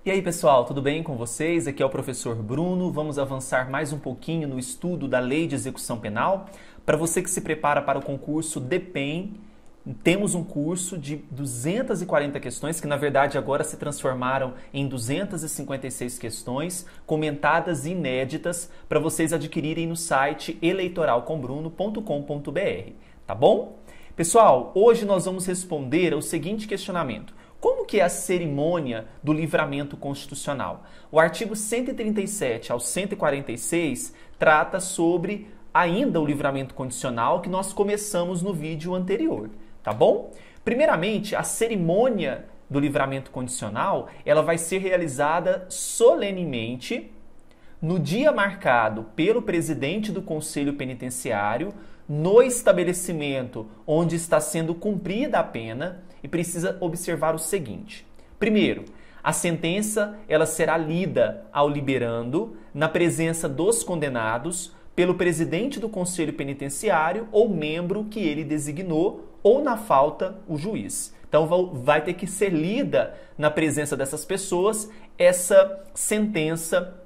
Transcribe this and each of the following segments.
E aí, pessoal, tudo bem com vocês? Aqui é o professor Bruno. Vamos avançar mais um pouquinho no estudo da Lei de Execução Penal. Para você que se prepara para o concurso DPEM, temos um curso de 240 questões, que na verdade agora se transformaram em 256 questões, comentadas e inéditas, para vocês adquirirem no site eleitoralcombruno.com.br, tá bom? Pessoal, hoje nós vamos responder ao seguinte questionamento. Como que é a cerimônia do livramento constitucional? O artigo 137 ao 146 trata sobre ainda o livramento condicional que nós começamos no vídeo anterior, tá bom? Primeiramente, a cerimônia do livramento condicional, ela vai ser realizada solenemente no dia marcado pelo presidente do Conselho Penitenciário, no estabelecimento onde está sendo cumprida a pena, e precisa observar o seguinte. Primeiro, a sentença ela será lida ao liberando na presença dos condenados pelo presidente do Conselho Penitenciário ou membro que ele designou, ou na falta, o juiz. Então vai ter que ser lida na presença dessas pessoas essa sentença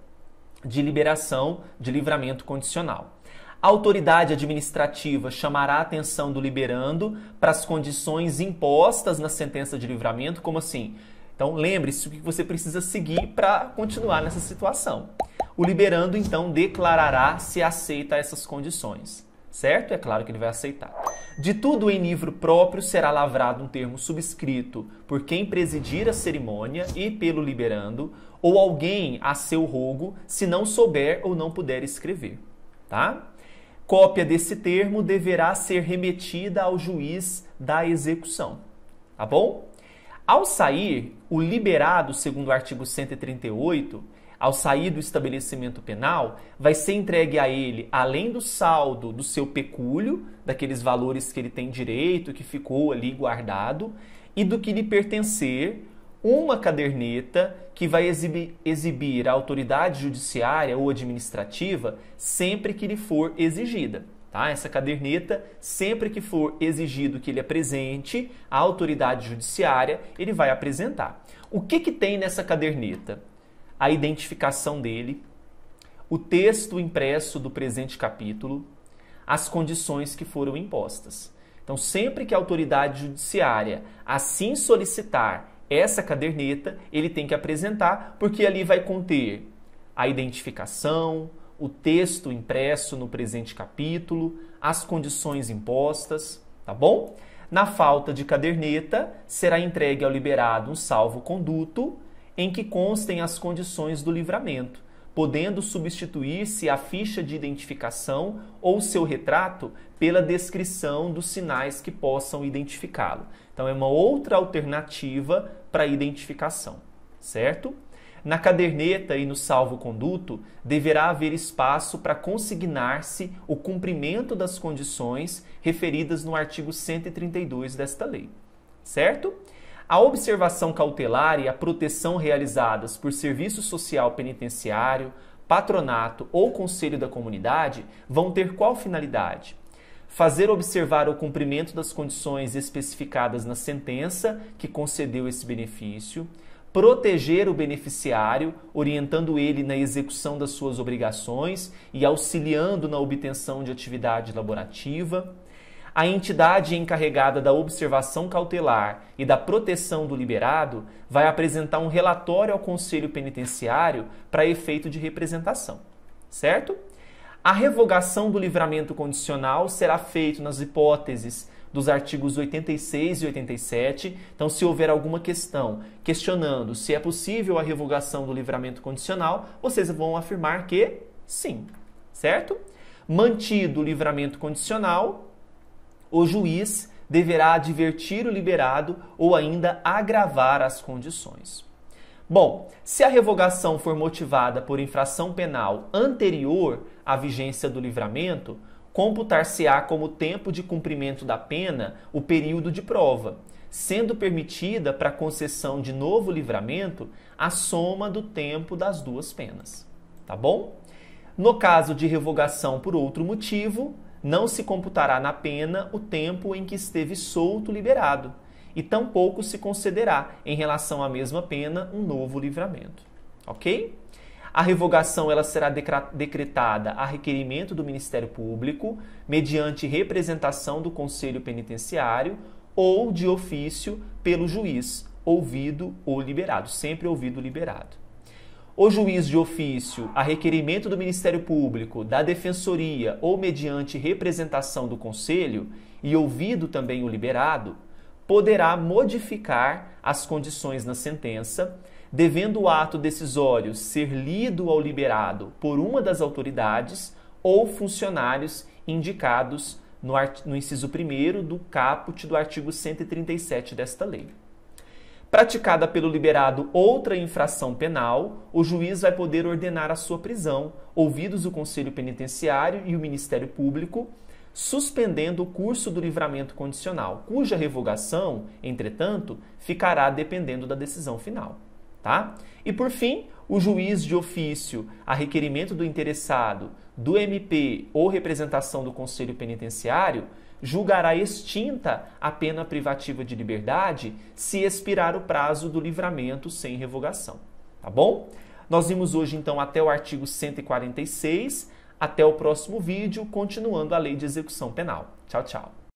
de liberação, de livramento condicional. A autoridade administrativa chamará a atenção do liberando para as condições impostas na sentença de livramento, como assim? Então, lembre-se o que você precisa seguir para continuar nessa situação. O liberando, então, declarará se aceita essas condições, certo? É claro que ele vai aceitar. De tudo em livro próprio será lavrado um termo subscrito por quem presidir a cerimônia e pelo liberando, ou alguém a seu rogo, se não souber ou não puder escrever, tá? Cópia desse termo deverá ser remetida ao juiz da execução, tá bom? Ao sair, o liberado, segundo o artigo 138, ao sair do estabelecimento penal, vai ser entregue a ele, além do saldo do seu pecúlio, daqueles valores que ele tem direito, que ficou ali guardado, e do que lhe pertencer, uma caderneta que vai exibir a autoridade judiciária ou administrativa sempre que lhe for exigida. Tá? Essa caderneta, sempre que for exigido que ele apresente à autoridade judiciária, ele vai apresentar. O que tem nessa caderneta? A identificação dele, o texto impresso do presente capítulo, as condições que foram impostas. Então, sempre que a autoridade judiciária assim solicitar essa caderneta, ele tem que apresentar, porque ali vai conter a identificação, o texto impresso no presente capítulo, as condições impostas, tá bom? Na falta de caderneta, será entregue ao liberado um salvo-conduto em que constem as condições do livramento, podendo substituir-se a ficha de identificação ou seu retrato pela descrição dos sinais que possam identificá-lo. Então, é uma outra alternativa para a identificação, certo? Na caderneta e no salvo-conduto, deverá haver espaço para consignar-se o cumprimento das condições referidas no artigo 132 desta lei, certo? A observação cautelar e a proteção realizadas por Serviço Social Penitenciário, Patronato ou Conselho da Comunidade vão ter qual finalidade? Fazer observar o cumprimento das condições especificadas na sentença que concedeu esse benefício, proteger o beneficiário, orientando ele na execução das suas obrigações e auxiliando na obtenção de atividade laborativa. A entidade encarregada da observação cautelar e da proteção do liberado vai apresentar um relatório ao Conselho Penitenciário para efeito de representação, certo? A revogação do livramento condicional será feita nas hipóteses dos artigos 86 e 87. Então, se houver alguma questão questionando se é possível a revogação do livramento condicional, vocês vão afirmar que sim, certo? Mantido o livramento condicional, o juiz deverá advertir o liberado ou ainda agravar as condições. Bom, se a revogação for motivada por infração penal anterior à vigência do livramento, computar-se-á como tempo de cumprimento da pena o período de prova, sendo permitida para concessão de novo livramento a soma do tempo das duas penas. Tá bom? No caso de revogação por outro motivo, não se computará na pena o tempo em que esteve solto liberado, e tampouco se concederá, em relação à mesma pena, um novo livramento. Ok? A revogação ela será decretada a requerimento do Ministério Público, mediante representação do Conselho Penitenciário ou de ofício pelo juiz, ouvido ou liberado, sempre ouvido ou liberado. O juiz de ofício, a requerimento do Ministério Público, da Defensoria ou mediante representação do Conselho e ouvido também o liberado, poderá modificar as condições na sentença, devendo o ato decisório ser lido ao liberado por uma das autoridades ou funcionários indicados no inciso 1º do caput do artigo 137 desta lei. Praticada pelo liberado outra infração penal, o juiz vai poder ordenar a sua prisão, ouvidos o Conselho Penitenciário e o Ministério Público, suspendendo o curso do livramento condicional, cuja revogação, entretanto, ficará dependendo da decisão final. Tá? E, por fim, o juiz de ofício, a requerimento do interessado, do MP ou representação do Conselho Penitenciário, julgará extinta a pena privativa de liberdade se expirar o prazo do livramento sem revogação. Tá bom? Nós vimos hoje, então, até o artigo 146. Até o próximo vídeo, continuando a lei de execução penal. Tchau, tchau.